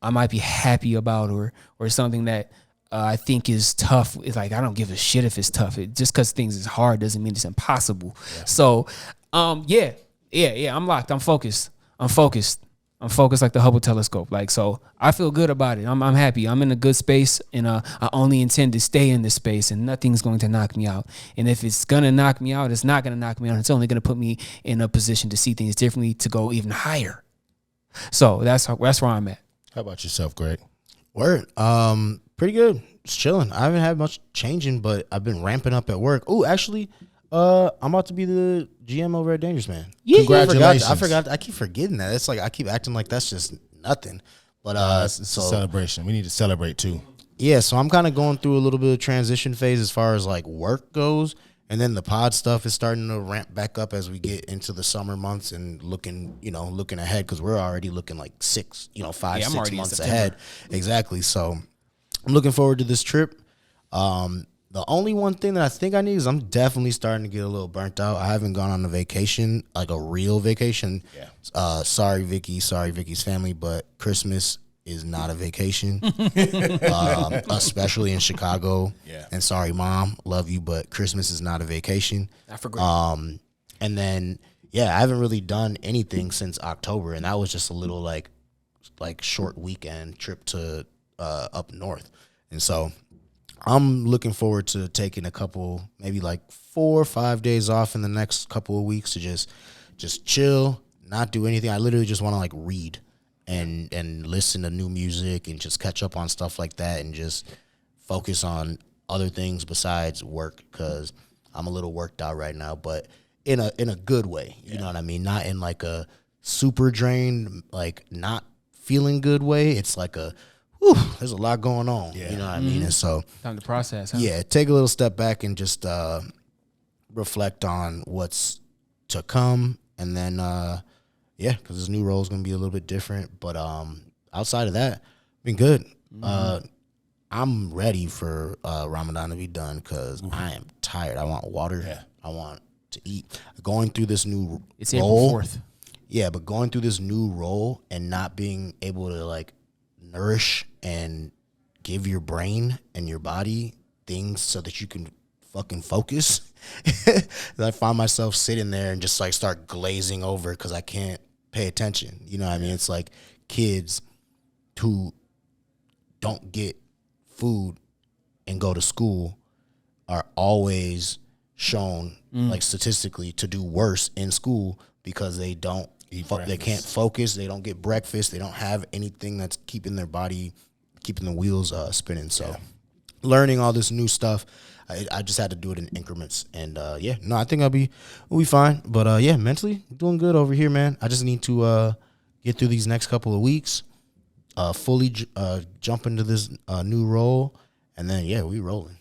I might be happy about, or something that I think is tough. It's like, I don't give a shit if it's tough. Just because things is hard doesn't mean it's impossible. Yeah. So, yeah. I'm locked. I'm focused like the Hubble telescope. Like, so I feel good about it. I'm happy. I'm in a good space, and I only intend to stay in this space, and nothing's going to knock me out. And if it's gonna knock me out, it's not gonna knock me out. It's only gonna put me in a position to see things differently, to go even higher. So that's where I'm at. How about yourself, Greg? Word. Pretty good. Just chilling. I haven't had much changing, but I've been ramping up at work. Oh, actually, I'm about to be the GM over at Dangerous Man. Yeah, congratulations. I forgot. I keep forgetting that. It's like I keep acting like that's just nothing. But it's a celebration. We need to celebrate too. Yeah, so I'm kind of going through a little bit of transition phase as far as like work goes. And then the pod stuff is starting to ramp back up as we get into the summer months and looking ahead, because we're already looking like 6 months ahead. Exactly. So I'm looking forward to this trip. The only one thing that I think I need is I'm definitely starting to get a little burnt out. I haven't gone on a vacation, like a real vacation. Yeah. Sorry, Vicky. Sorry, Vicky's family, but Christmas is not a vacation, especially in Chicago. Yeah. And sorry, Mom, love you, but Christmas is not a vacation. I forgot. And then, yeah, I haven't really done anything since October, and that was just a little like short weekend trip to up north. And so I'm looking forward to taking a couple, maybe like 4 or 5 days off in the next couple of weeks to just chill, not do anything. I literally just want to like read and listen to new music and just catch up on stuff like that, and just focus on other things besides work, because I'm a little worked out right now, but in a good way. You know what I mean? Not in like a super drained, like not feeling good way. It's like there's a lot going on. Yeah. You know what I mean? And so time to process. Huh? Yeah, take a little step back and just reflect on what's to come, and then yeah, because this new role is going to be a little bit different. But outside of that, been good. Mm-hmm. I'm ready for Ramadan to be done, because I am tired. I want water. Yeah. I want to eat. Going through this new it's role. April 4th. Yeah, but going through this new role and not being able to like nourish and give your brain and your body things so that you can fucking focus. And I find myself sitting there and just like start glazing over because I can't pay attention. You know what I mean? It's like kids who don't get food and go to school are always shown, like statistically, to do worse in school because they don't they can't focus, they don't get breakfast, they don't have anything that's keeping their body, keeping the wheels spinning. So learning all this new stuff, I just had to do it in increments. And I think we'll be fine. But mentally doing good over here, man. I just need to get through these next couple of weeks, fully jump into this new role, and then we rolling.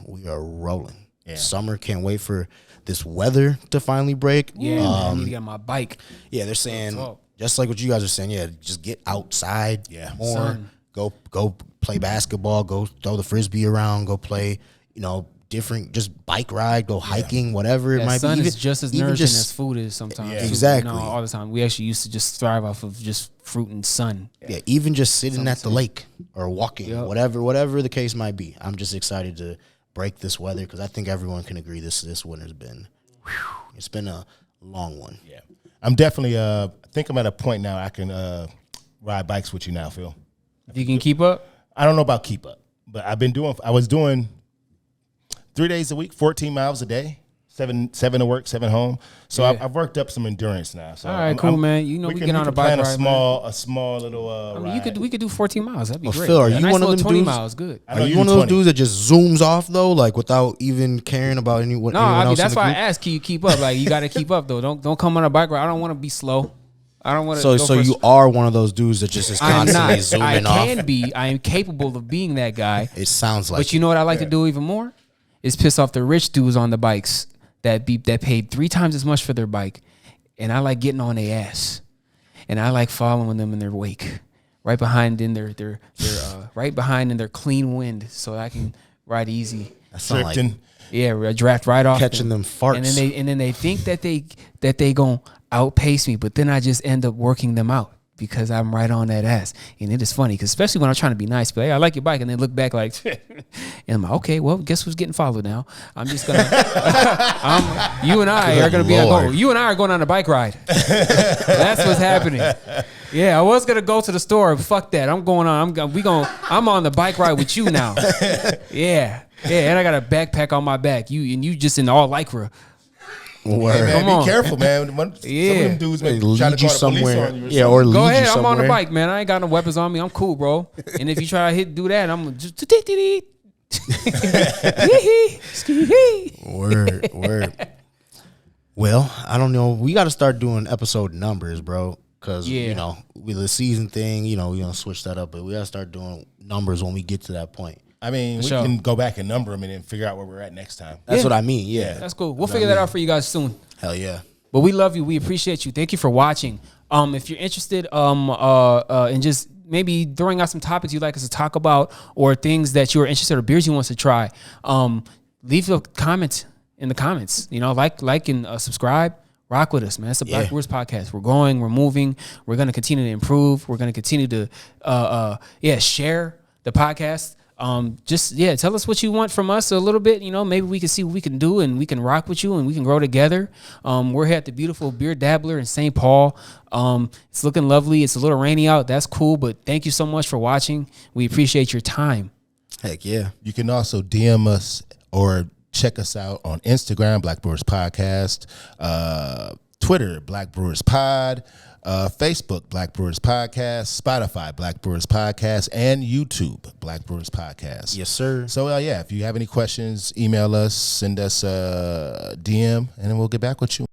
We are rolling. Yeah. Summer, can't wait for this weather to finally break. Yeah, I need to get on my bike. Yeah, they're saying just like what you guys are saying. Yeah, just get outside. Yeah, more. Sun. Go play basketball. Go throw the frisbee around. Go play. Different, just bike ride. Go hiking. Whatever it might be. Sun is just as nourishing as food is sometimes. Yeah. Exactly. All the time. We actually used to just thrive off of just fruit and sun. Yeah, even just sitting at the lake or walking, whatever the case might be. I'm just excited to break this weather because I think everyone can agree this winter's been, it's been a long one. Yeah, I'm definitely I think I'm at a point now I can ride bikes with you now, Phil. If you can keep up? I don't know about keep up, but I was doing 3 days a week, 14 miles a day, seven to work, 7 home. So I've worked up some endurance now. So all right, cool, man. We can get on a bike ride. A small little ride. We could do 14 miles. That'd be great. Phil, are you one of them 20 dudes? miles, good. Are you one of those dudes that just zooms off though, like without even caring about anyone? No, I mean that's why I asked. Can you keep up? Like you got to keep up though. Don't come on a bike ride. I don't want to be slow. I don't want to. So you are one of those dudes that just is constantly zooming off. I can be. I am capable of being that guy. It sounds like. But you know what I like to do even more is piss off the rich dudes on the bikes that paid 3 times as much for their bike, and I like getting on their ass, and I like following them in their wake, right behind in their right behind in their clean wind, so I can ride easy. That's drifting. I draft right off catching them farts, and then they think that they gonna outpace me, but then I just end up working them out because I'm right on that ass. And it is funny because especially when I'm trying to be nice, but hey, I like your bike, and then look back like, and I'm like, okay, well, guess who's getting followed now? I'm just gonna, you and I are gonna be you and I are going on a bike ride. That's what's happening. Yeah, I was gonna go to the store. Fuck that. I'm going on. I'm on the bike ride with you now. Yeah, and I got a backpack on my back. You just in all Lycra. Hey, man, be careful, man. Some of them dudes may try to call the police on you. Or lead go ahead. You I'm on the bike, man. I ain't got no weapons on me. I'm cool, bro. And if you try to do that, I'm just word. Well, I don't know. We got to start doing episode numbers, bro. Because with the season thing, we're gonna switch that up. But we got to start doing numbers when we get to that point. I mean, we can go back and number them and then figure out where we're at next time. That's what I mean. Yeah, that's cool. We'll figure that out for you guys soon. Hell yeah. But we love you. We appreciate you. Thank you for watching. If you're interested, in just maybe throwing out some topics you'd like us to talk about, or things that you're interested or beers you want us to try, leave a comment in the comments. Like and subscribe. Rock with us, man. It's the Black Brewers Podcast. We're growing. We're moving. We're going to continue to improve. We're going to continue to share the podcast. Tell us what you want from us a little bit. Maybe we can see what we can do, and we can rock with you, and we can grow together. We're here at the beautiful Beer Dabbler in St. Paul. It's looking lovely. It's a little rainy out. That's cool, but thank you so much for watching. We appreciate your time. Heck yeah. You can also DM us or check us out on Instagram, Black Brewers Podcast, Twitter, Black Brewers Pod, Facebook, Black Brewers Podcast, Spotify, Black Brewers Podcast, and YouTube, Black Brewers Podcast. Yes, sir. So, if you have any questions, email us, send us a DM, and then we'll get back with you.